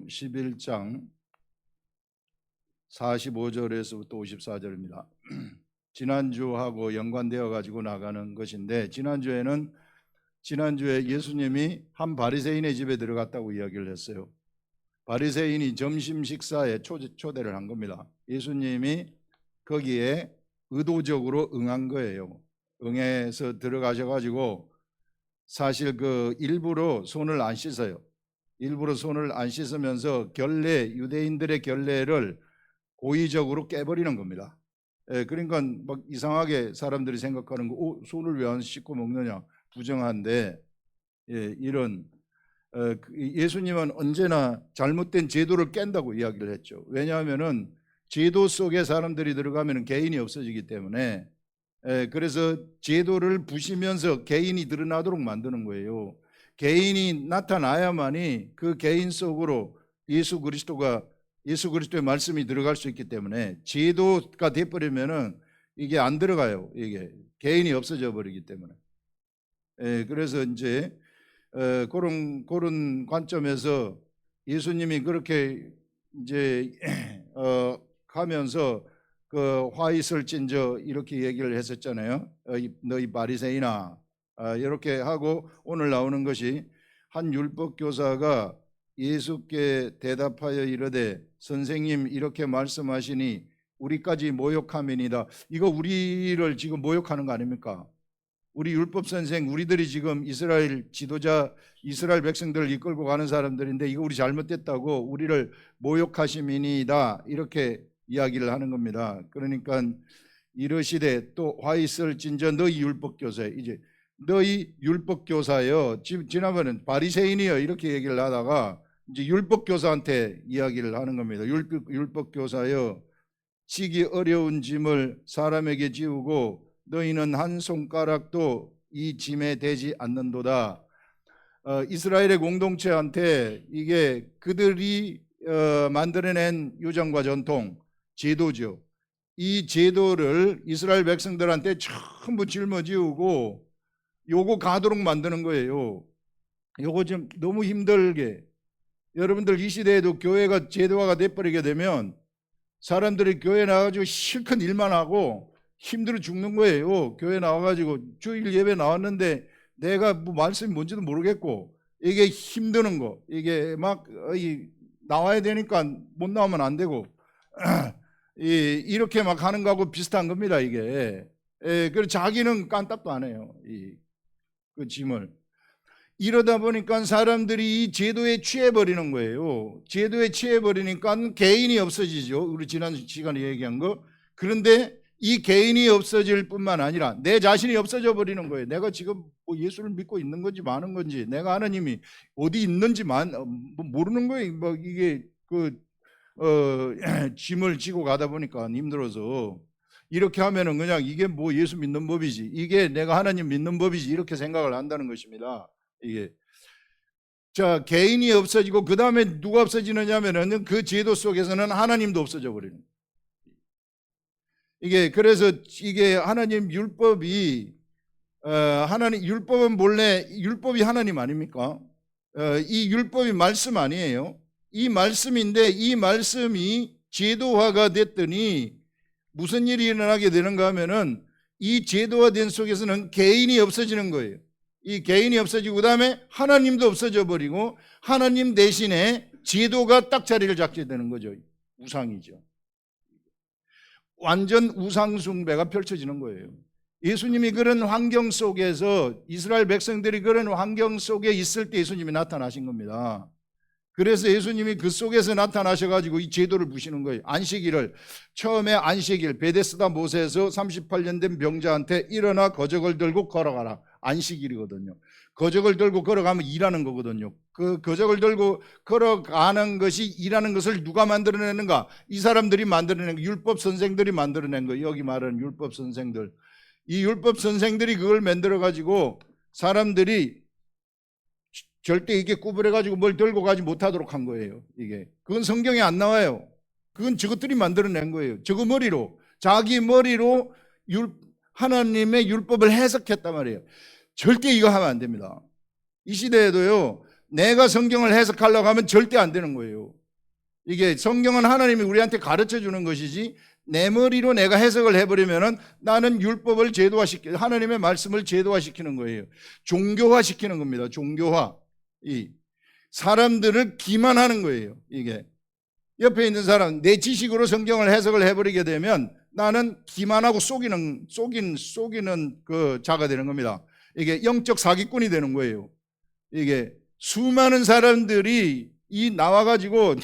11장 45절에서부터 54절입니다. 지난주하고 연관되어 가지고 나가는 것인데, 지난주에 예수님이 한 바리새인의 집에 들어갔다고 이야기를 했어요. 바리새인이 점심 식사에 초대를 한 겁니다. 예수님이 거기에 의도적으로 응한 거예요. 응해서 들어가셔가지고 사실 일부러 손을 안 씻어요. 일부러 손을 안 씻으면서 유대인들의 결례를 고의적으로 깨버리는 겁니다. 그러니까 막 이상하게 사람들이 생각하는 거, 손을 왜 안 씻고 먹느냐, 부정한데, 이런 예수님은 언제나 잘못된 제도를 깬다고 이야기를 했죠. 왜냐하면은 제도 속에 사람들이 들어가면 개인이 없어지기 때문에, 그래서 제도를 부시면서 개인이 드러나도록 만드는 거예요. 개인이 나타나야만이 그 개인 속으로 예수 그리스도의 말씀이 들어갈 수 있기 때문에, 제도가 돼버리면은 이게 안 들어가요. 이게 개인이 없어져 버리기 때문에. 그래서 이제 그런 관점에서 예수님이 그렇게 이제 가면서 그 화 있을 찐저 이렇게 얘기를 했었잖아요. 너희 바리새인아, 이렇게 하고 오늘 나오는 것이, 한 율법 교사가 예수께 대답하여 이르되 선생님 이렇게 말씀하시니 우리까지 모욕함이니이다. 이거 우리를 지금 모욕하는 거 아닙니까? 우리 율법 선생, 우리들이 지금 이스라엘 지도자, 이스라엘 백성들을 이끌고 가는 사람들인데 이거 우리 잘못됐다고 우리를 모욕하심이니이다, 이렇게 이야기를 하는 겁니다. 그러니까 이르시되 또 화 있을진저 너희 율법 교사여, 이제 너희 율법 교사여, 지난번에는 바리새인이여 이렇게 얘기를 하다가 이제 율법 교사한테 이야기를 하는 겁니다. 율법 교사여, 지기 어려운 짐을 사람에게 지우고 너희는 한 손가락도 이 짐에 대지 않는도다. 이스라엘의 공동체한테 이게 그들이 만들어낸 유전과 전통, 제도죠. 이 제도를 이스라엘 백성들한테 전부 짊어지우고 요거 가도록 만드는 거예요. 요거 좀 너무 힘들게. 여러분들 이 시대에도 교회가 제도화가 돼버리게 되면 사람들이 교회 나와가지고 실컷 일만 하고 힘들어 죽는 거예요. 교회 나와가지고 주일 예배 나왔는데 내가 뭐 말씀이 뭔지도 모르겠고, 이게 힘드는 거, 이게 막 나와야 되니까 못 나오면 안 되고 이렇게 막 하는 거하고 비슷한 겁니다. 이게. 그래서 자기는 깐딱도 안 해요, 그 짐을. 이러다 보니까 사람들이 이 제도에 취해버리는 거예요. 제도에 취해버리니까 개인이 없어지죠. 우리 지난 시간에 얘기한 거. 그런데 이 개인이 없어질 뿐만 아니라 내 자신이 없어져 버리는 거예요. 내가 지금 뭐 예수를 믿고 있는 건지 마는 건지, 내가 하나님이 어디 있는지 모르는 거예요. 뭐 이게 짐을 지고 가다 보니까 힘들어서 이렇게 하면은 그냥 이게 뭐 예수 믿는 법이지, 이게 내가 하나님 믿는 법이지, 이렇게 생각을 한다는 것입니다. 이게. 자, 개인이 없어지고 그 다음에 누가 없어지느냐면은 그 제도 속에서는 하나님도 없어져 버리는 거예요. 이게 그래서 이게 하나님 율법이 하나님 율법은 본래 율법이 하나님 아닙니까? 이 율법이 말씀 아니에요. 이 말씀인데 이 말씀이 제도화가 됐더니 무슨 일이 일어나게 되는가 하면은 이 제도화된 속에서는 개인이 없어지는 거예요. 이 개인이 없어지고 그다음에 하나님도 없어져 버리고 하나님 대신에 제도가 딱 자리를 잡게 되는 거죠. 우상이죠. 완전 우상 숭배가 펼쳐지는 거예요. 예수님이 그런 환경 속에서, 이스라엘 백성들이 그런 환경 속에 있을 때 예수님이 나타나신 겁니다. 그래서 예수님이 그 속에서 나타나셔가지고 이 제도를 부시는 거예요. 안식일을, 처음에 안식일 베데스다 못에서 38년 된 병자한테 일어나 거적을 들고 걸어가라, 안식일이거든요. 거적을 들고 걸어가면 일하는 거거든요. 그 거적을 들고 걸어가는 것이, 일하는 것을 누가 만들어내는가? 이 사람들이 만들어낸 거, 율법 선생들이 만들어낸 거예요. 여기 말하는 율법 선생들. 이 율법 선생들이 그걸 만들어가지고 사람들이 절대 이게 구부려가지고 뭘 들고 가지 못하도록 한 거예요. 이게. 그건 성경에 안 나와요. 그건 저것들이 만들어낸 거예요. 저거 머리로, 자기 머리로 하나님의 율법을 해석했단 말이에요. 절대 이거 하면 안 됩니다. 이 시대에도요, 내가 성경을 해석하려고 하면 절대 안 되는 거예요. 이게 성경은 하나님이 우리한테 가르쳐 주는 것이지 내 머리로 내가 해석을 해버리면은 나는 율법을 하나님의 말씀을 제도화시키는 거예요. 종교화시키는 겁니다. 종교화. 이 사람들을 기만하는 거예요. 이게 옆에 있는 사람 내 지식으로 성경을 해석을 해버리게 되면 나는 기만하고 속이는 그 자가 되는 겁니다. 이게 영적 사기꾼이 되는 거예요. 이게 수많은 사람들이 나와가지고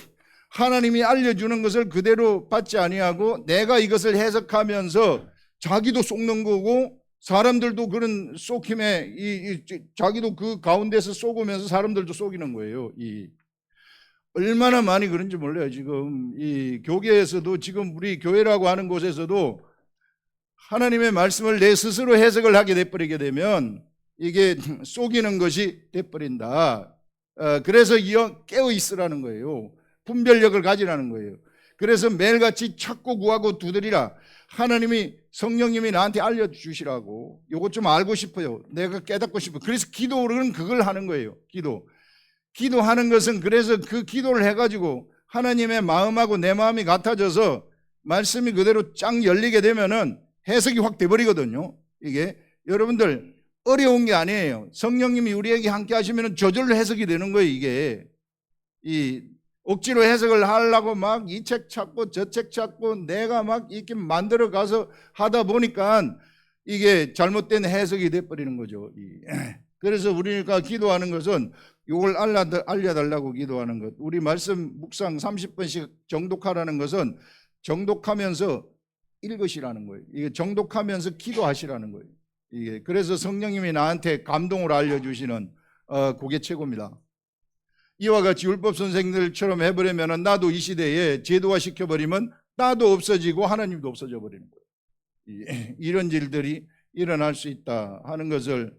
하나님이 알려주는 것을 그대로 받지 아니하고 내가 이것을 해석하면서 자기도 속는 거고 사람들도 그런 속힘에 자기도 그 가운데서 속으면서 사람들도 속이는 거예요. 얼마나 많이 그런지 몰라요. 지금 이 교계에서도 지금 우리 교회라고 하는 곳에서도 하나님의 말씀을 내 스스로 해석을 하게 돼버리게 되면 이게 속이는 것이 돼버린다. 그래서 깨어 있으라는 거예요. 분별력을 가지라는 거예요. 그래서 매일같이 찾고 구하고 두드리라. 하나님이 성령님이 나한테 알려주시라고. 요것 좀 알고 싶어요. 내가 깨닫고 싶어요. 그래서 기도는 그걸 하는 거예요. 기도하는 것은 그래서 그 기도를 해가지고 하나님의 마음하고 내 마음이 같아져서 말씀이 그대로 쫙 열리게 되면은 해석이 확 돼버리거든요. 이게 여러분들 어려운 게 아니에요. 성령님이 우리에게 함께 하시면 저절로 해석이 되는 거예요. 이게 억지로 해석을 하려고 막 이 책 찾고 저 책 찾고 내가 막 이렇게 만들어 가서 하다 보니까 이게 잘못된 해석이 돼버리는 거죠. 그래서 우리가 기도하는 것은 이걸 알려달라고 기도하는 것. 우리 말씀 묵상 30분씩 정독하라는 것은 정독하면서 읽으시라는 거예요. 이게 정독하면서 기도하시라는 거예요. 이게 그래서 성령님이 나한테 감동을 알려주시는 그게 최고입니다. 이와 같이 율법 선생들처럼 해버리면 나도 이 시대에 제도화 시켜버리면 나도 없어지고 하나님도 없어져 버리는 거예요. 이런 일들이 일어날 수 있다 하는 것을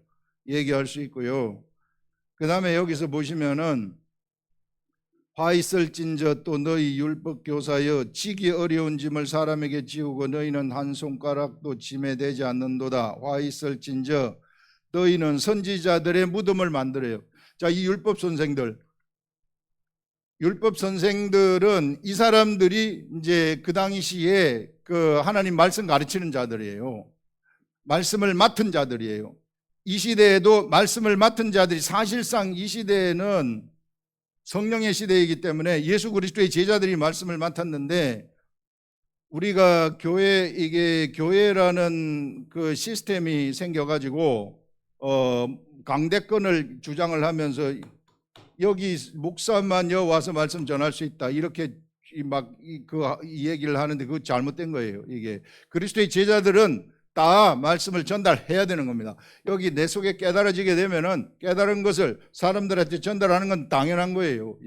얘기할 수 있고요. 그 다음에 여기서 보시면은 화 있을진저 또 너희 율법 교사여 지기 어려운 짐을 사람에게 지우고 너희는 한 손가락도 짐에 대지 않는도다. 화 있을진저 너희는 선지자들의 무덤을 만들어요. 자, 이 율법 선생들은 이 사람들이 이제 그 당시에 그 하나님 말씀 가르치는 자들이에요. 말씀을 맡은 자들이에요. 이 시대에도 말씀을 맡은 자들이 사실상 이 시대에는 성령의 시대이기 때문에 예수 그리스도의 제자들이 말씀을 맡았는데 우리가 이게 교회라는 그 시스템이 생겨가지고 강대권을 주장을 하면서 여기 목사만요 와서 말씀 전할 수 있다 이렇게 이 얘기를 하는데 그거 잘못된 거예요. 이게 그리스도의 제자들은 다 말씀을 전달해야 되는 겁니다. 여기 내 속에 깨달아지게 되면은 깨달은 것을 사람들한테 전달하는 건 당연한 거예요.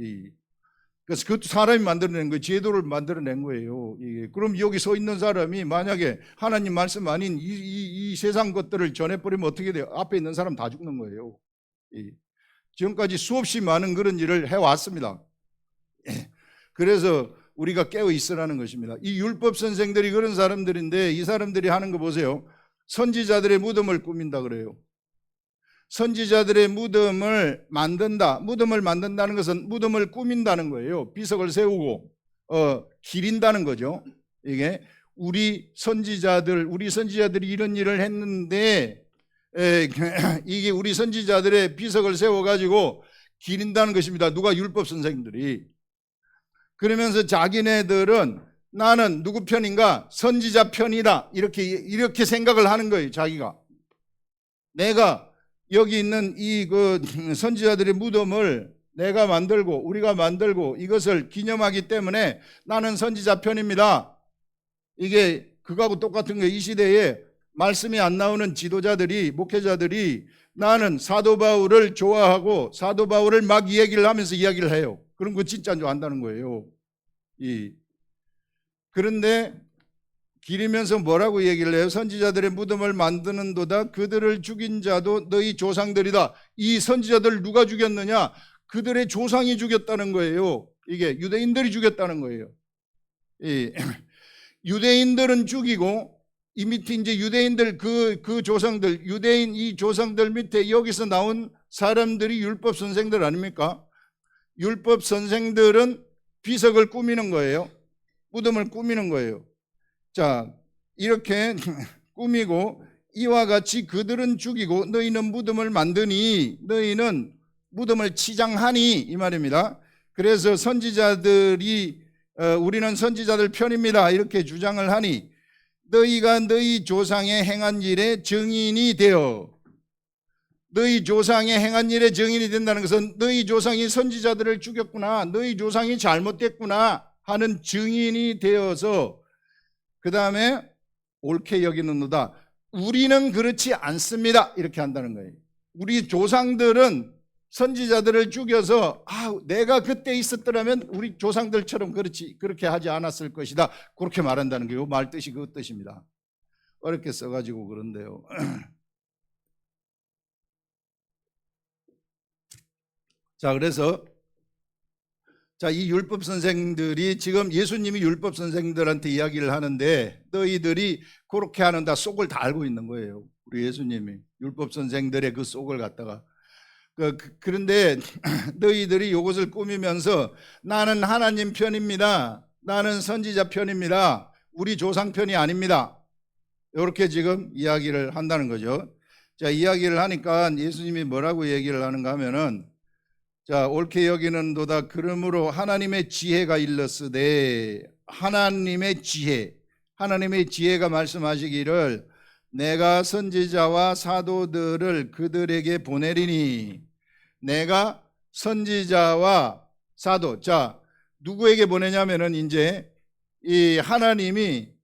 그래서 그것도 사람이 만들어낸 거예요. 제도를 만들어낸 거예요. 그럼 여기 서 있는 사람이 만약에 하나님 말씀 아닌 이 세상 것들을 전해버리면 어떻게 돼요? 앞에 있는 사람 다 죽는 거예요. 지금까지 수없이 많은 그런 일을 해왔습니다. 그래서 우리가 깨어 있으라는 것입니다. 이 율법 선생들이 그런 사람들인데 이 사람들이 하는 거 보세요. 선지자들의 무덤을 꾸민다 그래요. 선지자들의 무덤을 만든다. 무덤을 만든다는 것은 무덤을 꾸민다는 거예요. 비석을 세우고 기린다는 거죠. 이게 우리 선지자들이 이런 일을 했는데 이게 우리 선지자들의 비석을 세워가지고 기린다는 것입니다. 누가? 율법 선생들이. 그러면서 자기네들은 나는 누구 편인가? 선지자 편이다. 이렇게 생각을 하는 거예요. 자기가. 내가 여기 있는 그 선지자들의 무덤을 내가 만들고 우리가 만들고 이것을 기념하기 때문에 나는 선지자 편입니다. 이게 그거하고 똑같은 거예요. 이 시대에 말씀이 안 나오는 지도자들이, 목회자들이 나는 사도 바울을 좋아하고 사도 바울을 막 얘기를 하면서 이야기를 해요. 그런 거 진짜 좋아한다는 거예요. 그런데 기리면서 뭐라고 얘기를 해요? 선지자들의 무덤을 만드는도다. 그들을 죽인 자도 너희 조상들이다. 이 선지자들 누가 죽였느냐? 그들의 조상이 죽였다는 거예요. 이게 유대인들이 죽였다는 거예요. 유대인들은 죽이고 이 밑에 이제 유대인들 그 조상들, 유대인 이 조상들 밑에 여기서 나온 사람들이 율법 선생들 아닙니까? 율법 선생들은 비석을 꾸미는 거예요. 무덤을 꾸미는 거예요. 자, 이렇게 꾸미고 이와 같이 그들은 죽이고 너희는 무덤을 만드니 너희는 무덤을 치장하니 이 말입니다. 그래서 선지자들이 우리는 선지자들 편입니다 이렇게 주장을 하니 너희가 너희 조상의 행한 일의 증인이 되어, 너희 조상의 행한 일의 증인이 된다는 것은 너희 조상이 선지자들을 죽였구나, 너희 조상이 잘못됐구나 하는 증인이 되어서 그 다음에 옳게 여기는도다. 우리는 그렇지 않습니다 이렇게 한다는 거예요. 우리 조상들은 선지자들을 죽여서 내가 그때 있었더라면 우리 조상들처럼 그렇게 하지 않았을 것이다 그렇게 말한다는 거예요. 말 뜻이 그 뜻입니다. 어렵게 써가지고 그런데요. 자, 그래서 이 율법 선생들이 지금 예수님이 율법 선생들한테 이야기를 하는데 너희들이 그렇게 하는다 속을 다 알고 있는 거예요. 우리 예수님이 율법 선생들의 그 속을 갖다가 그런데 너희들이 이것을 꾸미면서 나는 하나님 편입니다, 나는 선지자 편입니다, 우리 조상 편이 아닙니다 이렇게 지금 이야기를 한다는 거죠. 자, 이야기를 하니까 예수님이 뭐라고 얘기를 하는가 하면은 자, 옳게 여기는도다. 그러므로 하나님의 지혜가 일렀으되, 하나님의 지혜가 말씀하시기를 내가 선지자와 사도들을 그들에게 보내리니, 내가 선지자와 사도, 자, 누구에게 보내냐면은 이제 이 하나님의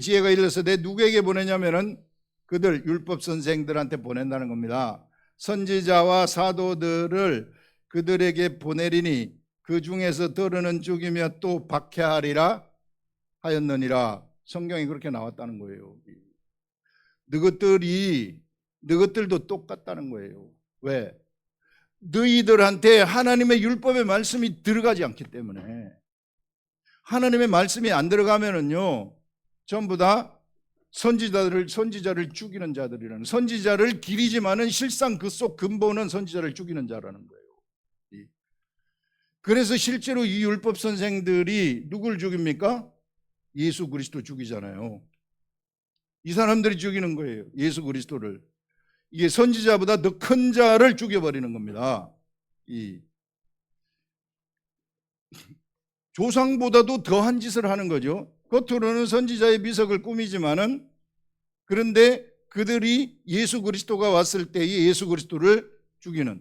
지혜가 일렀으되 누구에게 보내냐면은 그들 율법 선생들한테 보낸다는 겁니다. 선지자와 사도들을 그들에게 보내리니 그 중에서 더러는 죽이며 또 박해하리라 하였느니라. 성경이 그렇게 나왔다는 거예요. 너희들도 똑같다는 거예요. 왜? 너희들한테 하나님의 율법의 말씀이 들어가지 않기 때문에. 하나님의 말씀이 안 들어가면은요 전부 다 선지자를 죽이는 자들이라는, 선지자를 기리지만은 실상 그 속 근본은 선지자를 죽이는 자라는 거예요. 그래서 실제로 이 율법 선생들이 누굴 죽입니까? 예수 그리스도 죽이잖아요. 이 사람들이 죽이는 거예요. 예수 그리스도를. 이게 선지자보다 더 큰 자를 죽여버리는 겁니다. 이 조상보다도 더한 짓을 하는 거죠. 겉으로는 선지자의 비석을 꾸미지만은 그런데 그들이 예수 그리스도가 왔을 때에 예수 그리스도를 죽이는.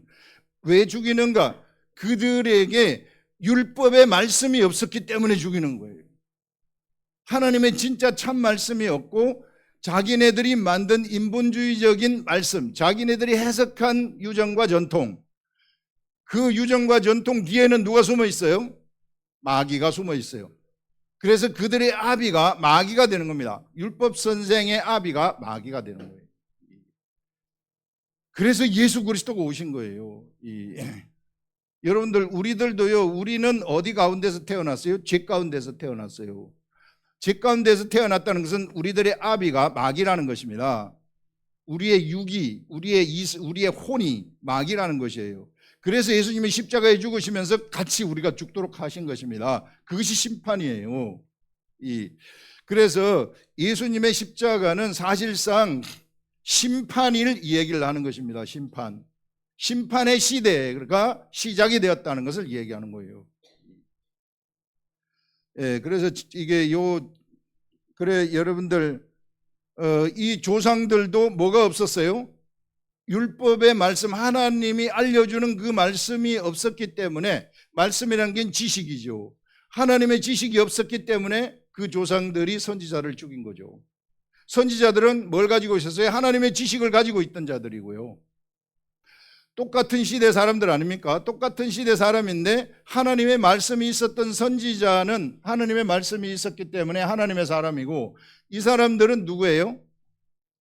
왜 죽이는가? 그들에게 율법의 말씀이 없었기 때문에 죽이는 거예요. 하나님의 진짜 참 말씀이 없고 자기네들이 만든 인본주의적인 말씀, 자기네들이 해석한 유전과 전통, 그 유전과 전통 뒤에는 누가 숨어 있어요? 마귀가 숨어 있어요. 그래서 그들의 아비가 마귀가 되는 겁니다. 율법 선생의 아비가 마귀가 되는 거예요. 그래서 예수 그리스도가 오신 거예요. 여러분들, 우리들도요, 우리는 어디 가운데서 태어났어요? 죄 가운데서 태어났어요. 죄 가운데서 태어났다는 것은 우리들의 아비가 마귀라는 것입니다. 우리의 육이, 우리의 혼이 마귀라는 것이에요. 그래서 예수님이 십자가에 죽으시면서 같이 우리가 죽도록 하신 것입니다. 그것이 심판이에요. 그래서 예수님의 십자가는 사실상 심판일 이 얘기를 하는 것입니다. 심판의 시대가 시작이 되었다는 것을 얘기하는 거예요. 그래서 이게 그래 여러분들 이 조상들도 뭐가 없었어요? 율법의 말씀, 하나님이 알려주는 그 말씀이 없었기 때문에, 말씀이라는 게 지식이죠. 하나님의 지식이 없었기 때문에 그 조상들이 선지자를 죽인 거죠. 선지자들은 뭘 가지고 있었어요? 하나님의 지식을 가지고 있던 자들이고요. 똑같은 시대 사람들 아닙니까? 똑같은 시대 사람인데 하나님의 말씀이 있었던 선지자는 하나님의 말씀이 있었기 때문에 하나님의 사람이고, 이 사람들은 누구예요?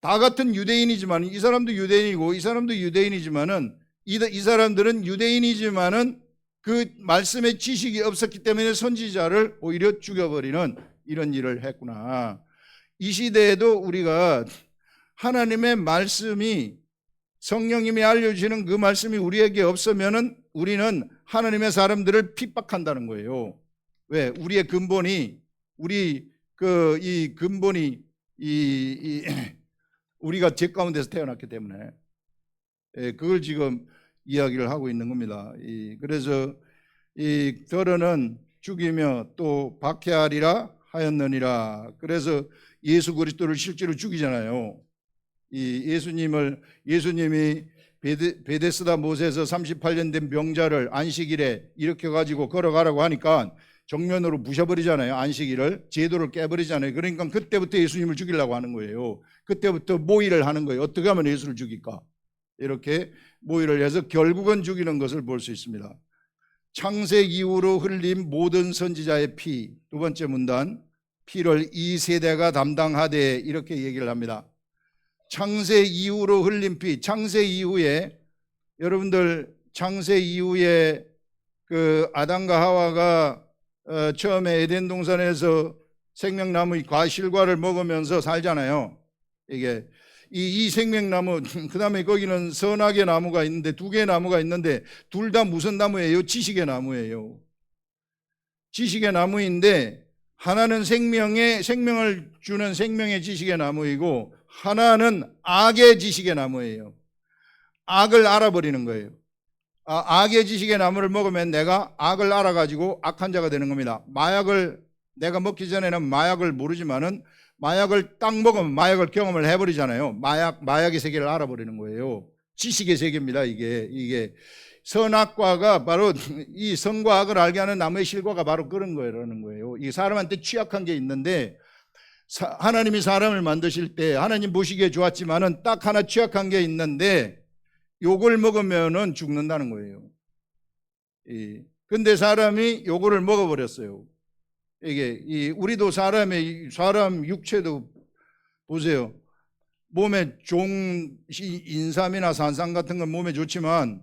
다 같은 유대인이지만, 이 사람도 유대인이고 이 사람도 유대인이지만은 이 사람들은 유대인이지만은 그 말씀의 지식이 없었기 때문에 선지자를 오히려 죽여버리는 이런 일을 했구나. 이 시대에도 우리가 하나님의 말씀이 성령님이 알려주시는 그 말씀이 우리에게 없으면은 우리는 하나님의 사람들을 핍박한다는 거예요. 왜? 우리의 근본이 이 근본이 우리가 죄 가운데서 태어났기 때문에 그걸 지금 이야기를 하고 있는 겁니다. 그래서 이 더러는 죽이며 또 박해하리라 하였느니라. 그래서 예수 그리스도를 실제로 죽이잖아요. 예수님이 베데스다 못에서 38년 된 병자를 안식일에 일으켜 가지고 걸어가라고 하니까 정면으로 부셔버리잖아요. 안식일을 제도를 깨버리잖아요. 그러니까 그때부터 예수님을 죽이려고 하는 거예요. 그때부터 모의를 하는 거예요. 어떻게 하면 예수를 죽일까? 이렇게 모의를 해서 결국은 죽이는 것을 볼 수 있습니다. 창세 이후로 흘린 모든 선지자의 피, 두 번째 문단, 피를 이 세대가 담당하되 이렇게 얘기를 합니다. 창세 이후로 흘린 피, 창세 이후에 여러분들 창세 이후에 그 아담과 하와가 처음에 에덴 동산에서 생명나무의 과실과를 먹으면서 살잖아요. 이게 이 생명나무, 그 다음에 거기는 선악의 나무가 있는데 두 개의 나무가 있는데 둘 다 무슨 나무예요? 지식의 나무예요. 지식의 나무인데 하나는 생명을 주는 생명의 지식의 나무이고 하나는 악의 지식의 나무예요. 악을 알아버리는 거예요. 악의 지식의 나무를 먹으면 내가 악을 알아가지고 악한 자가 되는 겁니다. 마약을 내가 먹기 전에는 마약을 모르지만은 마약을 딱 먹으면 마약을 경험을 해버리잖아요. 마약의 세계를 알아버리는 거예요. 지식의 세계입니다. 이게 선악과가 바로 이 선과 악을 알게 하는 나무의 실과가 바로 그런 거예요. 이 사람한테 취약한 게 있는데 하나님이 사람을 만드실 때 하나님 보시기에 좋았지만은 딱 하나 취약한 게 있는데 요걸 먹으면은 죽는다는 거예요. 근데 사람이 요거를 먹어버렸어요. 우리도 사람 육체도 보세요. 몸에 좋은 인삼이나 산삼 같은 건 몸에 좋지만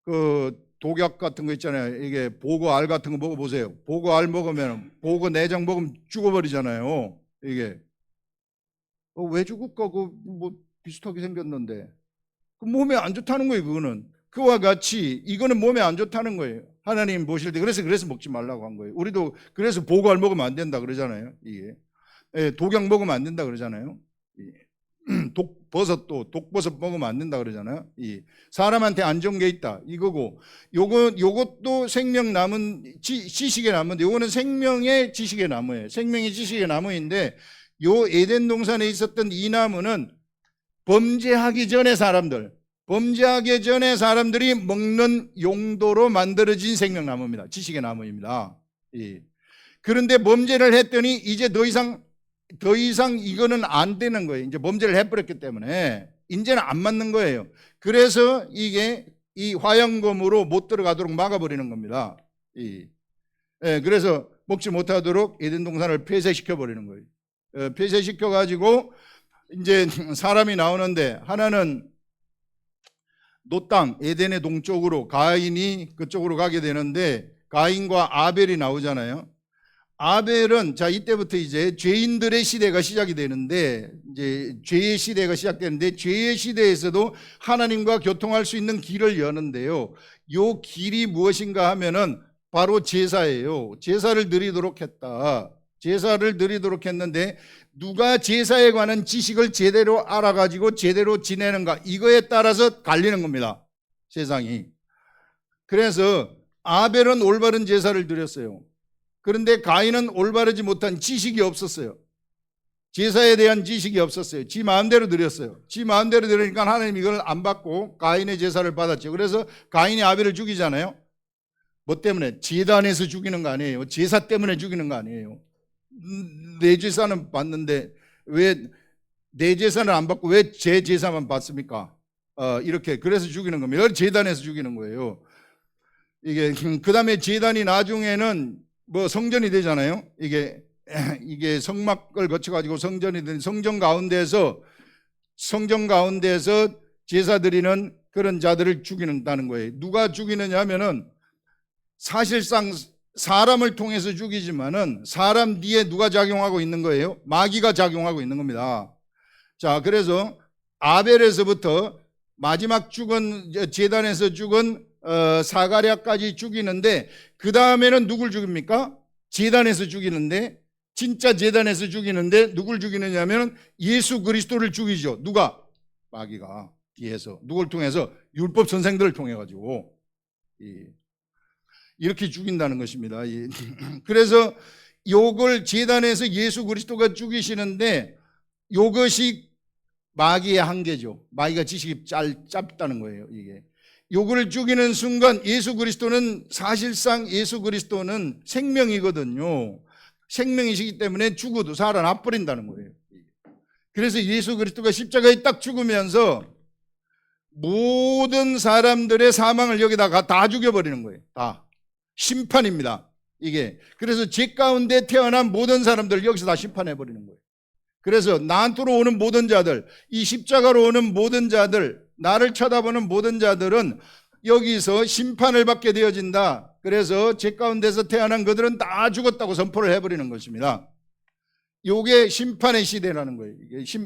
그 독약 같은 거 있잖아요. 이게 보고알 같은 거 먹어보세요. 보고알 먹으면 보고 내장 먹으면 죽어버리잖아요. 이게 왜 죽을까? 뭐 비슷하게 생겼는데 그 몸에 안 좋다는 거예요. 그거는 그와 같이 이거는 몸에 안 좋다는 거예요. 하나님 보실 때 그래서 먹지 말라고 한 거예요. 우리도 그래서 보고알 먹으면 안 된다 그러잖아요. 이게 독약 먹으면 안 된다 그러잖아요. 독버섯 먹으면 안 된다 그러잖아요. 사람한테 안 좋은 게 있다 이거고 요것도 생명 남은 지식의 나무인데 요거는 생명의 지식의 나무예요. 생명의 지식의 나무인데 요 에덴 동산에 있었던 이 나무는 범죄하기 전에 사람들이 먹는 용도로 만들어진 생명나무입니다. 지식의 나무입니다. 그런데 범죄를 했더니 이제 더 이상 이거는 안 되는 거예요. 이제 범죄를 해버렸기 때문에 이제는 안 맞는 거예요. 그래서 이게 이 화영검으로 못 들어가도록 막아버리는 겁니다. 그래서 먹지 못하도록 에덴 동산을 폐쇄시켜 버리는 거예요. 폐쇄시켜 가지고 이제 사람이 나오는데 하나는 노땅 에덴의 동쪽으로 가인이 그쪽으로 가게 되는데 가인과 아벨이 나오잖아요. 아벨은 자 이때부터 이제 죄인들의 시대가 시작이 되는데 이제 죄의 시대가 시작되는데 죄의 시대에서도 하나님과 교통할 수 있는 길을 여는데요. 요 길이 무엇인가 하면은 바로 제사예요. 제사를 드리도록 했다. 제사를 드리도록 했는데 누가 제사에 관한 지식을 제대로 알아가지고 제대로 지내는가 이거에 따라서 갈리는 겁니다. 세상이. 그래서 아벨은 올바른 제사를 드렸어요. 그런데 가인은 올바르지 못한 지식이 없었어요. 제사에 대한 지식이 없었어요. 지 마음대로 드렸어요. 지 마음대로 드리니까 하나님 이걸 안 받고 가인의 제사를 받았죠. 그래서 가인이 아벨을 죽이잖아요. 뭐 때문에? 제단에서 죽이는 거 아니에요. 제사 때문에 죽이는 거 아니에요. 내 제사는 받는데 왜 내 제사는 안 받고 왜 제 제사만 받습니까? 이렇게 그래서 죽이는 겁니다. 제단에서 죽이는 거예요. 그 다음에 제단이 나중에는 뭐 성전이 되잖아요. 이게 성막을 거쳐가지고 성전이 된 성전 가운데서 제사 드리는 그런 자들을 죽이는다는 거예요. 누가 죽이느냐 하면은 사실상 사람을 통해서 죽이지만은 사람 뒤에 누가 작용하고 있는 거예요? 마귀가 작용하고 있는 겁니다. 자, 그래서 아벨에서부터 마지막 죽은 제단에서 죽은 사가랴까지 죽이는데 그 다음에는 누굴 죽입니까? 제단에서 죽이는데, 진짜 제단에서 죽이는데 누굴 죽이느냐면 예수 그리스도를 죽이죠. 누가? 마귀가 뒤에서. 누굴 통해서? 율법 선생들을 통해 가지고 이렇게 죽인다는 것입니다. 그래서 요걸 제단에서 예수 그리스도가 죽이시는데 요것이 마귀의 한계죠. 마귀가 지식이 짧다는 거예요. 이게 요거를 죽이는 순간 예수 그리스도는, 사실상 예수 그리스도는 생명이거든요. 생명이시기 때문에 죽어도 살아나 버린다는 거예요. 그래서 예수 그리스도가 십자가에 딱 죽으면서 모든 사람들의 사망을 여기다가 다 죽여버리는 거예요. 다 심판입니다. 이게 그래서 죄 가운데 태어난 모든 사람들 여기서 다 심판해버리는 거예요. 그래서 나한테로 오는 모든 자들, 이 십자가로 오는 모든 자들, 나를 쳐다보는 모든 자들은 여기서 심판을 받게 되어진다. 그래서 죄 가운데서 태어난 그들은 다 죽었다고 선포를 해버리는 것입니다. 요게 심판의 시대라는 거예요.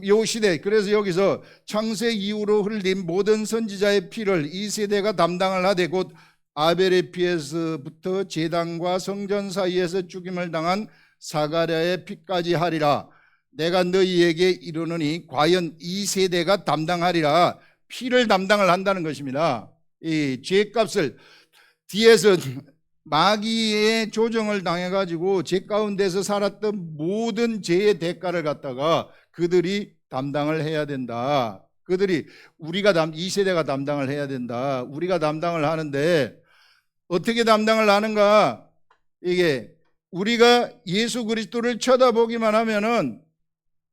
요 시대. 그래서 여기서 창세 이후로 흘린 모든 선지자의 피를 이 세대가 담당을 하되 곧 아벨의 피에서부터 제단과 성전 사이에서 죽임을 당한 사가랴의 피까지 하리라. 내가 너희에게 이르노니 과연 이 세대가 담당하리라. 피를 담당을 한다는 것입니다. 이 죄값을 뒤에서 마귀의 조정을 당해가지고 죄 가운데서 살았던 모든 죄의 대가를 갖다가 그들이 담당을 해야 된다. 그들이 이 세대가 담당을 해야 된다. 우리가 담당을 하는데 어떻게 담당을 하는가? 이게 우리가 예수 그리스도를 쳐다보기만 하면은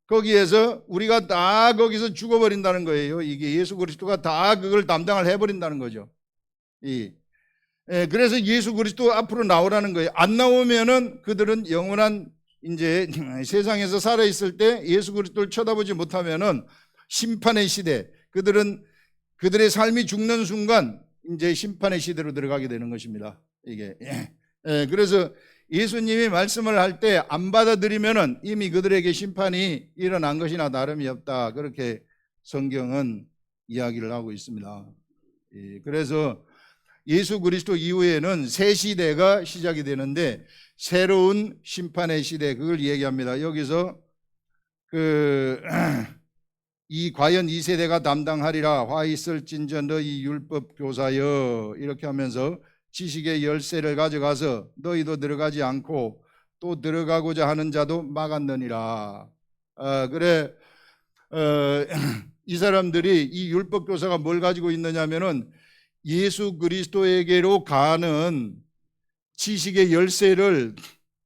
거기에서 우리가 다 거기서 죽어버린다는 거예요. 이게 예수 그리스도가 다 그걸 담당을 해버린다는 거죠. 그래서 예수 그리스도 앞으로 나오라는 거예요. 안 나오면은 그들은 영원한 이제 세상에서 살아있을 때 예수 그리스도를 쳐다보지 못하면은 심판의 시대, 그들의 삶이 죽는 순간 이제 심판의 시대로 들어가게 되는 것입니다. 이게 그래서 예수님이 말씀을 할 때 안 받아들이면은 이미 그들에게 심판이 일어난 것이나 다름이 없다. 그렇게 성경은 이야기를 하고 있습니다. 그래서 예수 그리스도 이후에는 새 시대가 시작이 되는데 새로운 심판의 시대, 그걸 얘기합니다. 여기서 과연 이 세대가 담당하리라. 화 있을진저 너희 율법 교사여, 이렇게 하면서 지식의 열쇠를 가져가서 너희도 들어가지 않고 또 들어가고자 하는 자도 막았느니라. 이 사람들이 이 율법 교사가 뭘 가지고 있느냐면은 예수 그리스도에게로 가는 지식의 열쇠를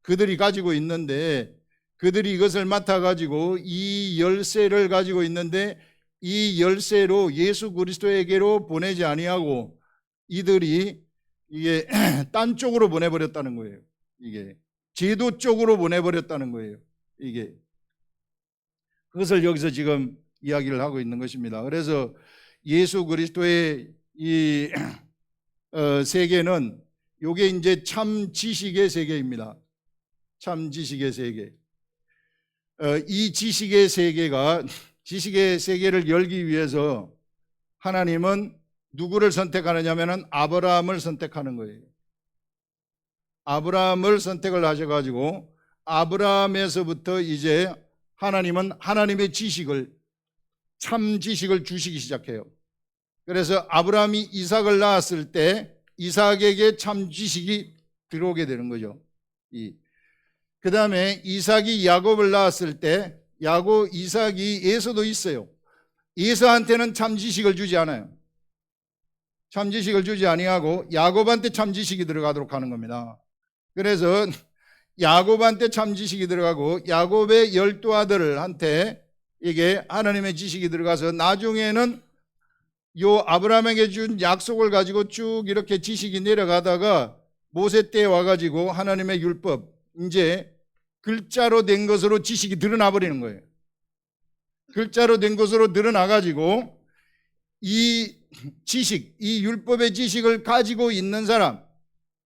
그들이 가지고 있는데, 그들이 이것을 맡아가지고 이 열쇠를 가지고 있는데 이 열쇠로 예수 그리스도에게로 보내지 아니하고 이들이 이게 딴 쪽으로 보내버렸다는 거예요. 이게 제도 쪽으로 보내버렸다는 거예요. 이게 그것을 여기서 지금 이야기를 하고 있는 것입니다. 그래서 예수 그리스도의 이 세계는 요게 이제 참 지식의 세계입니다. 참 지식의 세계. 이 지식의 세계가, 지식의 세계를 열기 위해서 하나님은 누구를 선택하느냐면은 아브라함을 선택하는 거예요. 아브라함을 선택을 하셔가지고 아브라함에서부터 이제 하나님은 하나님의 지식을, 참 지식을 주시기 시작해요. 그래서 아브라함이 이삭을 낳았을 때 이삭에게 참 지식이 들어오게 되는 거죠. 그 다음에 이삭이 야곱을 낳았을 때 이삭이 에서도 있어요. 에서한테는 참 지식을 주지 않아요. 참 지식을 주지 아니하고 야곱한테 참 지식이 들어가도록 하는 겁니다. 그래서 야곱한테 참 지식이 들어가고 야곱의 12아들한테 이게 하나님의 지식이 들어가서 나중에는 요 아브라함에게 준 약속을 가지고 쭉 이렇게 지식이 내려가다가 모세 때 와가지고 하나님의 율법, 이제 글자로 된 것으로 지식이 드러나 버리는 거예요. 글자로 된 것으로 드러나가지고 이 지식, 이 율법의 지식을 가지고 있는 사람,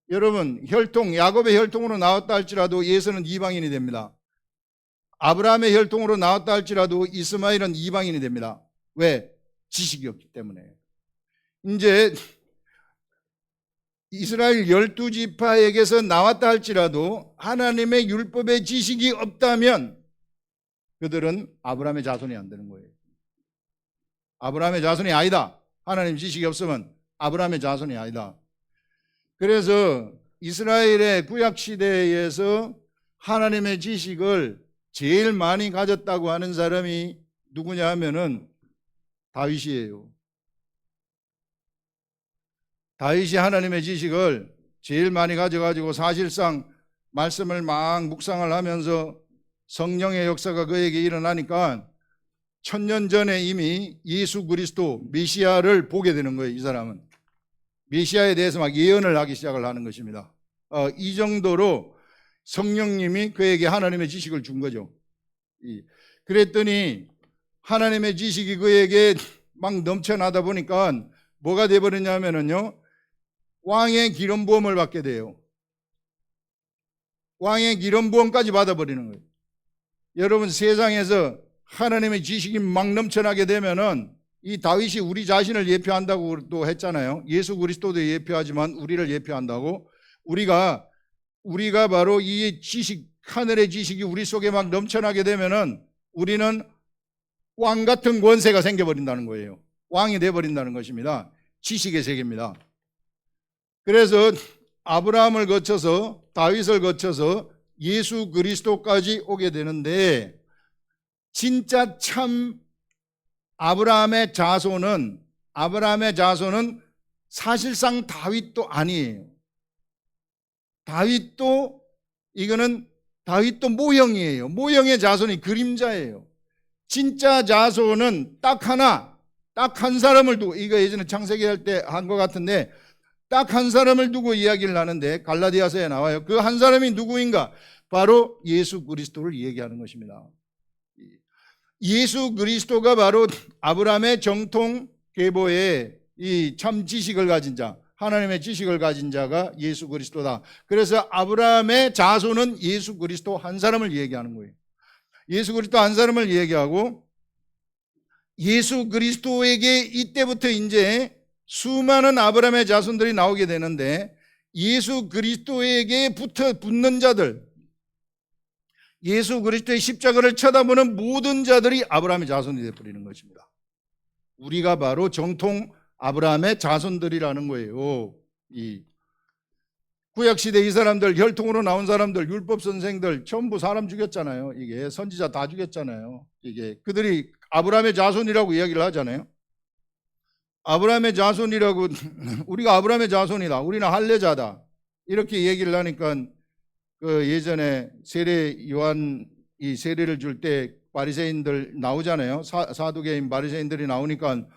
여러분 혈통, 야곱의 혈통으로 나왔다 할지라도 에서는 이방인이 됩니다. 아브라함의 혈통으로 나왔다 할지라도 이스마엘은 이방인이 됩니다. 왜? 지식이 없기 때문에. 이제 이스라엘 12지파에게서 나왔다 할지라도 하나님의 율법의 지식이 없다면 그들은 아브라함의 자손이 안 되는 거예요. 아브라함의 자손이 아니다. 하나님 지식이 없으면 아브라함의 자손이 아니다. 그래서 이스라엘의 구약시대에서 하나님의 지식을 제일 많이 가졌다고 하는 사람이 누구냐 하면은 다윗이에요. 다윗이 하나님의 지식을 제일 많이 가져가지고 사실상 말씀을 막 묵상을 하면서 성령의 역사가 그에게 일어나니까 1000년 전에 이미 예수 그리스도 메시아를 보게 되는 거예요. 이 사람은 메시아에 대해서 막 예언을 하기 시작을 하는 것입니다. 이 정도로 성령님이 그에게 하나님의 지식을 준 거죠. 그랬더니 하나님의 지식이 그에게 막 넘쳐나다 보니까 뭐가 돼버렸냐면요, 왕의 기름 부음을 받게 돼요. 왕의 기름 부음까지 받아버리는 거예요. 여러분, 세상에서 하나님의 지식이 막 넘쳐나게 되면은 이 다윗이 우리 자신을 예표한다고 또 했잖아요. 예수 그리스도도 예표하지만 우리를 예표한다고. 우리가 바로 이 지식, 하늘의 지식이 우리 속에 막 넘쳐나게 되면은 우리는 왕 같은 권세가 생겨버린다는 거예요. 왕이 돼버린다는 것입니다. 지식의 세계입니다. 그래서 아브라함을 거쳐서 다윗을 거쳐서 예수 그리스도까지 오게 되는데, 진짜 참 아브라함의 자손은 사실상 다윗도 아니에요. 다윗도 모형이에요. 모형의 자손이 그림자예요. 진짜 자손은 딱 한 사람을 두고, 이거 예전에 창세기 할 때 한 것 같은데, 딱 한 사람을 두고 이야기를 하는데 갈라디아서에 나와요. 그 한 사람이 누구인가? 바로 예수 그리스도를 얘기하는 것입니다. 예수 그리스도가 바로 아브라함의 정통 계보의 이 참 지식을 가진 자, 하나님의 지식을 가진 자가 예수 그리스도다. 그래서 아브라함의 자손은 예수 그리스도 한 사람을 얘기하는 거예요. 예수 그리스도 한 사람을 얘기하고, 예수 그리스도에게 이때부터 이제 수많은 아브라함의 자손들이 나오게 되는데, 예수 그리스도에게 붙는 자들, 예수 그리스도의 십자가를 쳐다보는 모든 자들이 아브라함의 자손이 되어버리는 것입니다. 우리가 바로 정통 아브라함의 자손들이라는 거예요. 이 구약시대 이 사람들, 혈통으로 나온 사람들, 율법 선생들 전부 사람 죽였잖아요. 이게 선지자 다 죽였잖아요. 이게 그들이 아브라함의 자손이라고 이야기를 하잖아요. 아브라함의 자손이라고 우리가 아브라함의 자손이다, 우리는 할례자다, 이렇게 얘기를 하니까 그 예전에 세례 요한 이 세례를 줄 때 바리새인들 나오잖아요. 사두개인 바리새인들이 나오니까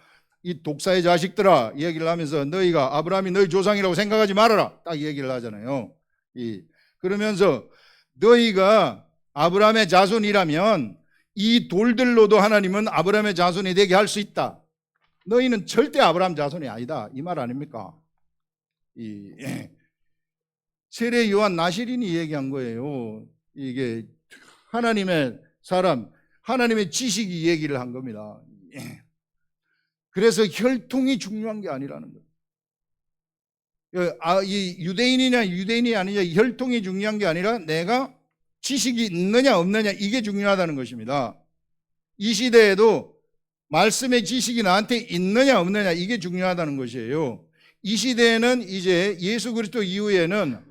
이 독사의 자식들아 얘기를 하면서 너희가 아브라함이 너희 조상이라고 생각하지 말아라, 딱 얘기를 하잖아요. 그러면서 너희가 아브라함의 자손이라면 이 돌들로도 하나님은 아브라함의 자손이 되게 할 수 있다. 너희는 절대 아브라함 자손이 아니다, 이 말 아닙니까? 세례 요한 나시린이 얘기한 거예요. 이게 하나님의 사람, 하나님의 지식이 얘기를 한 겁니다. 그래서 혈통이 중요한 게 아니라는 거예요. 이 유대인이 아니냐, 혈통이 중요한 게 아니라 내가 지식이 있느냐 없느냐, 이게 중요하다는 것입니다. 이 시대에도 말씀의 지식이 나한테 있느냐 없느냐, 이게 중요하다는 것이에요. 이 시대에는 이제 예수 그리스도 이후에는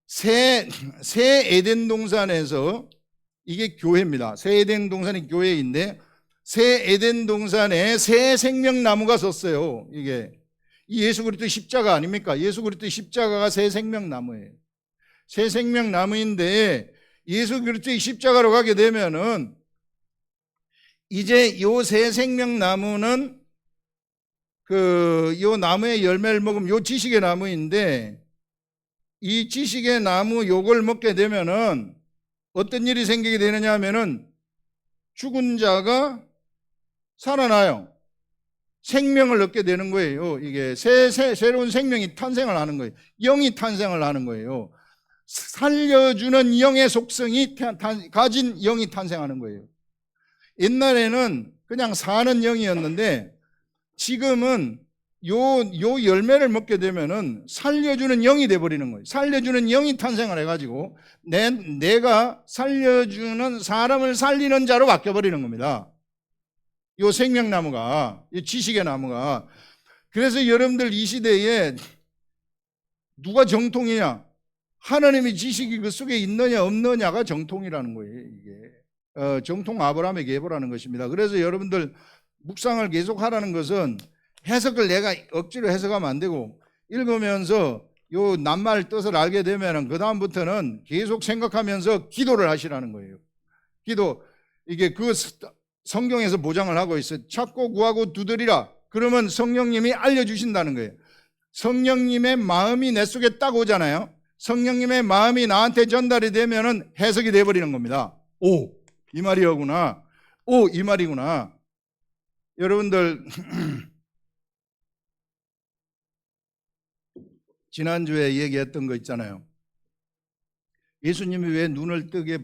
새 에덴 동산에서, 이게 교회입니다. 새 에덴 동산이 교회인데, 새 에덴 동산에 새 생명나무가 섰어요. 이게 이 예수 그리스도의 십자가 아닙니까? 예수 그리스도의 십자가가 새 생명나무예요. 새 생명나무인데, 예수 그리스도의 십자가로 가게 되면은 이제 요 새 생명나무는 요 나무의 열매를 먹으면 요 지식의 나무인데, 이 지식의 나무 요걸 먹게 되면은 어떤 일이 생기게 되느냐 하면은 죽은 자가 살아나요. 생명을 얻게 되는 거예요. 이게 새로운 생명이 탄생을 하는 거예요. 영이 탄생을 하는 거예요. 살려주는 영의 속성이 가진 영이 탄생하는 거예요. 옛날에는 그냥 사는 영이었는데 지금은 요 열매를 먹게 되면은 살려주는 영이 돼버리는 거예요. 살려주는 영이 탄생을 해가지고 내가 살려주는, 사람을 살리는 자로 바뀌어버리는 겁니다. 요 생명나무가, 이 지식의 나무가. 그래서 여러분들 이 시대에 누가 정통이냐? 하나님의 지식이 그 속에 있느냐 없느냐가 정통이라는 거예요. 이게 정통 아브라함의 계보라는 것입니다. 그래서 여러분들 묵상을 계속 하라는 것은 해석을 내가 억지로 해석하면 안 되고, 읽으면서 요 낱말 뜻을 알게 되면은 그 다음부터는 계속 생각하면서 기도를 하시라는 거예요. 기도. 이게 그 성경에서 보장을 하고 있어요. 찾고 구하고 두드리라. 그러면 성령님이 알려주신다는 거예요. 성령님의 마음이 내 속에 딱 오잖아요. 성령님의 마음이 나한테 전달이 되면은 해석이 돼버리는 겁니다. 오, 이 말이구나. 오, 이 말이구나. 여러분들 지난주에 얘기했던 거 있잖아요. 예수님이 왜 눈을 뜨게,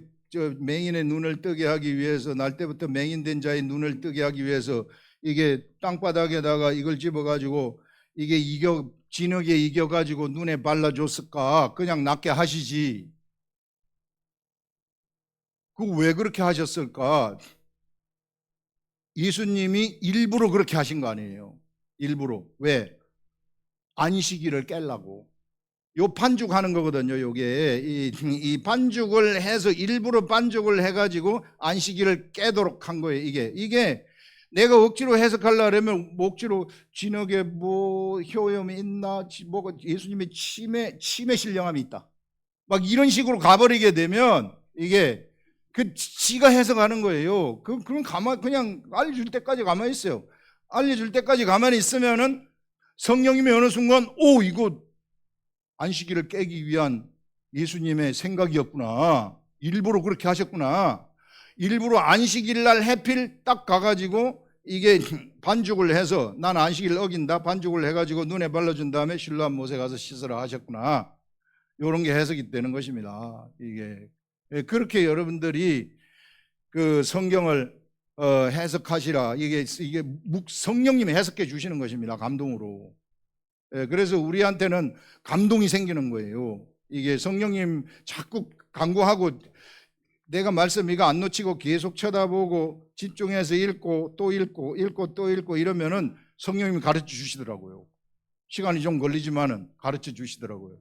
맹인의 눈을 뜨게 하기 위해서, 날 때부터 맹인된 자의 눈을 뜨게 하기 위해서 이게 땅바닥에다가 이걸 집어가지고 이게 진흙에 이겨가지고 눈에 발라줬을까? 그냥 낫게 하시지. 그거 왜 그렇게 하셨을까? 예수님이 일부러 그렇게 하신 거 아니에요. 일부러. 왜? 안식일을 깨려고. 요 반죽하는 거거든요. 요게 이 반죽을 해서, 일부러 반죽을 해가지고 안식일을 깨도록 한 거예요. 이게 내가 억지로 해석하려고 하면 억지로 진흙에 뭐 효염이 있나, 뭐가 예수님의 치매 신령함이 있다, 막 이런 식으로 가버리게 되면 이게 지가 해석하는 거예요. 그럼 그냥 알려줄 때까지 가만히 있어요. 알려줄 때까지 가만히 있으면은 성령님이 어느 순간 이거 안식일을 깨기 위한 예수님의 생각이었구나. 일부러 그렇게 하셨구나. 일부러 안식일 날 해필 딱 가가지고 이게 반죽을 해서, 난 안식일을 어긴다, 반죽을 해가지고 눈에 발라준 다음에 실로암 못에 가서 씻으라 하셨구나. 이런 게 해석이 되는 것입니다. 이게 그렇게 여러분들이 그 성경을 해석하시라. 이게 성령님이 해석해 주시는 것입니다. 감동으로. 그래서 우리한테는 감동이 생기는 거예요. 이게 성령님 자꾸 간구하고, 내가 말씀 이거 안 놓치고 계속 쳐다보고 집중해서 읽고 또 읽고 또 읽고 이러면은 성령님이 가르쳐 주시더라고요. 시간이 좀 걸리지만은 가르쳐 주시더라고요.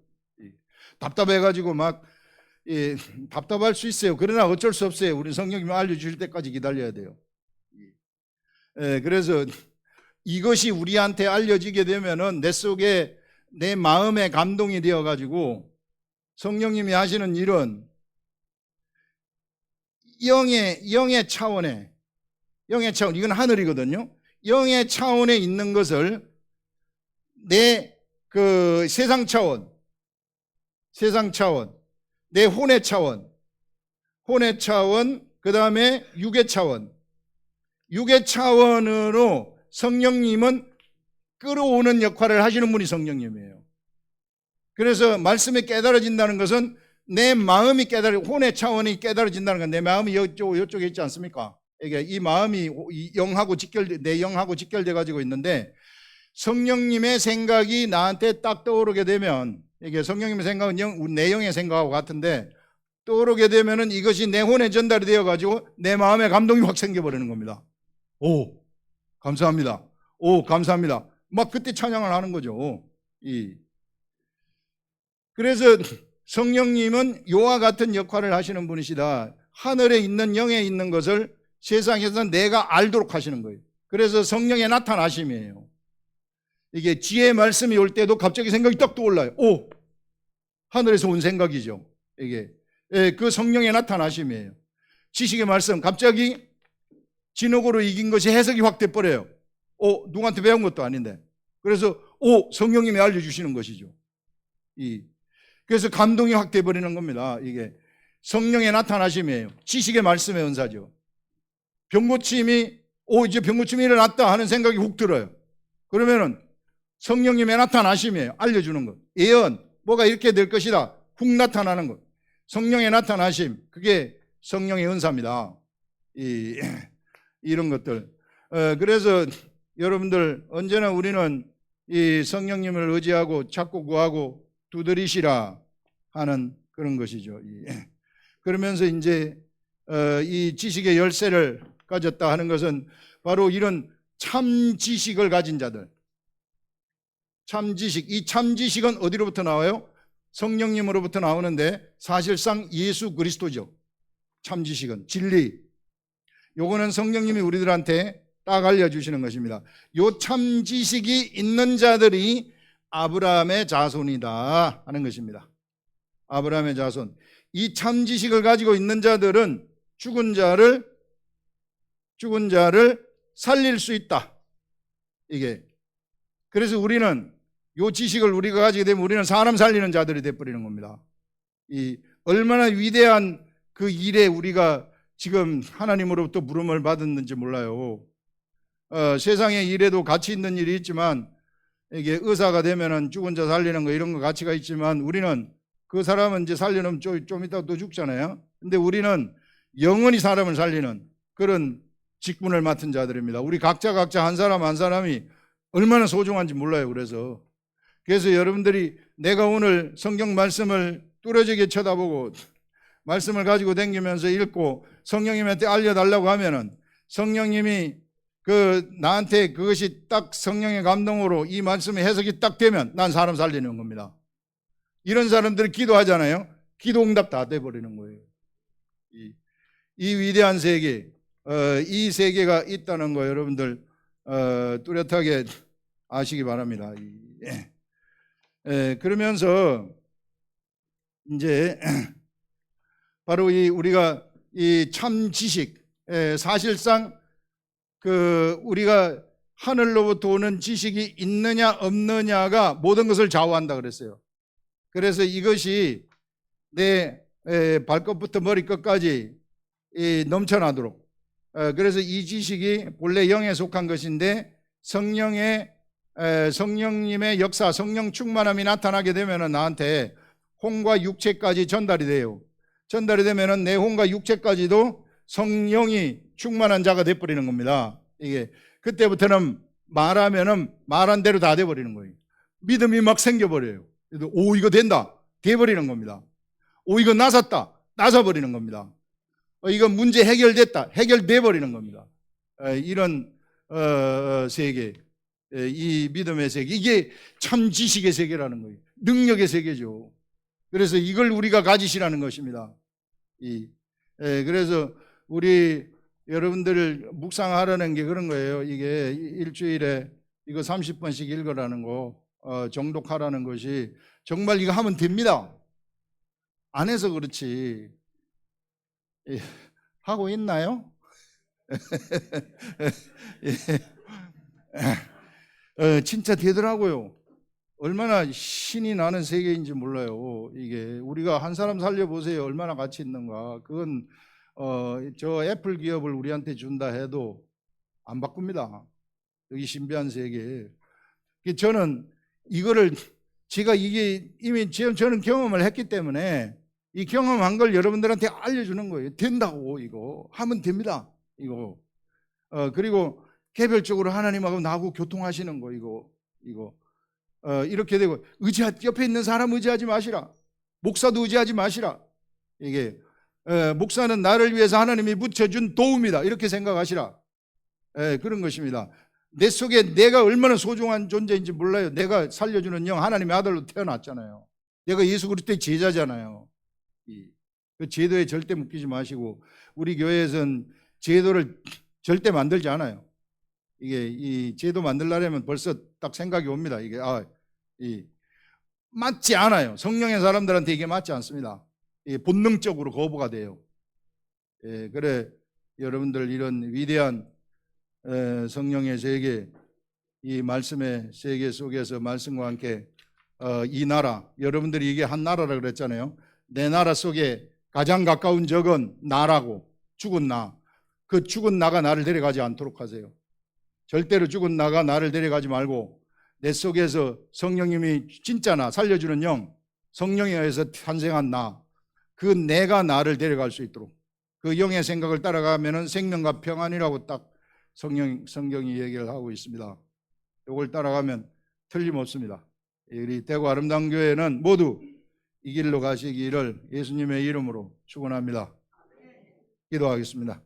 답답해가지고 막 답답할 수 있어요. 그러나 어쩔 수 없어요. 우리 성령님이 알려주실 때까지 기다려야 돼요. 그래서 이것이 우리한테 알려지게 되면은 내 속에, 내 마음에 감동이 되어가지고 성령님이 하시는 일은 영의 차원에, 이건 하늘이거든요. 영의 차원에 있는 것을 내 그 세상 차원, 내 혼의 차원, 그 다음에 육의 차원으로 성령님은 끌어오는 역할을 하시는 분이 성령님이에요. 그래서 말씀이 깨달아진다는 것은 내 마음이 혼의 차원이 깨달아진다는 건, 내 마음이 이쪽에 있지 않습니까? 이게 이 마음이 내 영하고 직결돼 가지고 있는데, 성령님의 생각이 나한테 딱 떠오르게 되면, 이게 성령님의 생각은 내 영의 생각하고 같은데, 떠오르게 되면은 이것이 내 혼에 전달이 되어 가지고 내 마음에 감동이 확 생겨버리는 겁니다. 오, 감사합니다. 오, 감사합니다. 막 그때 찬양을 하는 거죠. 그래서 성령님은 요와 같은 역할을 하시는 분이시다. 하늘에 있는 영에 있는 것을 세상에서 내가 알도록 하시는 거예요. 그래서 성령의 나타나심이에요. 이게 지혜의 말씀이 올 때도 갑자기 생각이 딱 떠올라요. 오, 하늘에서 온 생각이죠. 이게 그 성령의 나타나심이에요. 지식의 말씀, 갑자기 진흙으로 이긴 것이 해석이 확 돼버려요. 누구한테 배운 것도 아닌데. 그래서 성령님이 알려주시는 것이죠. 그래서 감동이 확 돼버리는 겁니다. 이게 성령의 나타나심이에요. 지식의 말씀의 은사죠. 병고침이 이제 병고침이 일어났다 하는 생각이 훅 들어요. 그러면은 성령님의 나타나심이에요. 알려주는 것. 예언, 뭐가 이렇게 될 것이다, 훅 나타나는 것. 성령의 나타나심, 그게 성령의 은사입니다. 이런 것들. 그래서 여러분들 언제나 우리는 이 성령님을 의지하고 찾고 구하고 두드리시라 하는 그런 것이죠. 그러면서 이제 이 지식의 열쇠를 가졌다 하는 것은 바로 이런 참 지식을 가진 자들. 참 지식. 이 참 지식은 어디로부터 나와요? 성령님으로부터 나오는데 사실상 예수 그리스도죠. 참 지식은 진리. 요거는 성령님이 우리들한테 딱 알려주시는 것입니다. 요 참 지식이 있는 자들이 아브라함의 자손이다 하는 것입니다. 아브라함의 자손. 이 참 지식을 가지고 있는 자들은 죽은 자를 살릴 수 있다. 이게. 그래서 우리는 요 지식을 우리가 가지게 되면 우리는 사람 살리는 자들이 되어버리는 겁니다. 이 얼마나 위대한 그 일에 우리가 지금 하나님으로부터 부름을 받았는지 몰라요. 세상의 일에도 가치 있는 일이 있지만 이게 의사가 되면은 죽은 자 살리는 거 이런 거 가치가 있지만 우리는 그 사람은 이제 살려놓으면 좀 이따 또 죽잖아요. 근데 우리는 영원히 사람을 살리는 그런 직분을 맡은 자들입니다. 우리 각자 한 사람 한 사람이 얼마나 소중한지 몰라요. 그래서 여러분들이 내가 오늘 성경 말씀을 뚜렷하게 쳐다보고 말씀을 가지고 다니면서 읽고 성령님한테 알려달라고 하면은 성령님이 나한테 그것이 딱 성령의 감동으로 이 말씀의 해석이 딱 되면 난 사람 살리는 겁니다. 이런 사람들이 기도하잖아요. 기도 응답 다 돼버리는 거예요. 이 위대한 세계, 이 세계가 있다는 거 여러분들 뚜렷하게 아시기 바랍니다. 그러면서 이제 바로 우리가 이 참 지식, 사실상 우리가 하늘로부터 오는 지식이 있느냐 없느냐가 모든 것을 좌우한다 그랬어요. 그래서 이것이 내 발끝부터 머리끝까지 넘쳐나도록, 그래서 이 지식이 본래 영에 속한 것인데 성령님의 역사, 성령 충만함이 나타나게 되면 나한테 혼과 육체까지 전달이 돼요. 전달이 되면 내 혼과 육체까지도 성령이 충만한 자가 돼버리는 겁니다. 이게 그때부터는 말하면은 말한 대로 다 돼버리는 거예요. 믿음이 막 생겨버려요. 오, 이거 된다, 돼버리는 겁니다. 오, 이거 나섰다, 나서버리는 겁니다. 이거 문제 해결됐다, 해결돼버리는 겁니다. 이런 세계, 이 믿음의 세계, 이게 참 지식의 세계라는 거예요. 능력의 세계죠. 그래서 이걸 우리가 가지시라는 것입니다. 그래서 우리 여러분들 묵상하라는 게 그런 거예요. 이게 일주일에 이거 30번씩 읽으라는 거, 정독하라는 것이 정말 이거 하면 됩니다. 안 해서 그렇지. 하고 있나요? 진짜 되더라고요. 얼마나 신이 나는 세계인지 몰라요. 이게 우리가 한 사람 살려보세요. 얼마나 가치 있는가. 그건 저 애플 기업을 우리한테 준다 해도 안 바꿉니다. 여기 신비한 세계. 저는 이거를 제가 이게 이미 저는 경험을 했기 때문에 이 경험한 걸 여러분들한테 알려주는 거예요. 된다고. 이거 하면 됩니다. 이거 그리고 개별적으로 하나님하고 나하고 교통하시는 거. 이거 이렇게 되고, 옆에 있는 사람 의지하지 마시라. 목사도 의지하지 마시라. 이게 목사는 나를 위해서 하나님이 붙여준 도움이다, 이렇게 생각하시라. 그런 것입니다. 내 속에 내가 얼마나 소중한 존재인지 몰라요. 내가 살려주는 영, 하나님의 아들로 태어났잖아요. 내가 예수 그리스도의 제자잖아요. 그 제도에 절대 묶이지 마시고, 우리 교회에서는 제도를 절대 만들지 않아요. 이게 이 제도 만들려면 벌써 딱 생각이 옵니다. 이게 맞지 않아요. 성령의 사람들한테 이게 맞지 않습니다. 이게 본능적으로 거부가 돼요. 그래 여러분들 이런 위대한 성령의 세계, 이 말씀의 세계 속에서 말씀과 함께 이 나라, 여러분들이 이게 한 나라라 그랬잖아요. 내 나라 속에 가장 가까운 적은 나라고, 죽은 나. 그 죽은 나가 나를 데려가지 않도록 하세요. 절대로 죽은 나가 나를 데려가지 말고 내 속에서 성령님이 진짜 나, 살려주는 영, 성령에 의해서 탄생한 나, 그 내가 나를 데려갈 수 있도록, 그 영의 생각을 따라가면은 생명과 평안이라고 딱 성경이 얘기를 하고 있습니다. 이걸 따라가면 틀림없습니다. 우리 대구 아름다운 교회는 모두 이 길로 가시기를 예수님의 이름으로 축원합니다. 기도하겠습니다.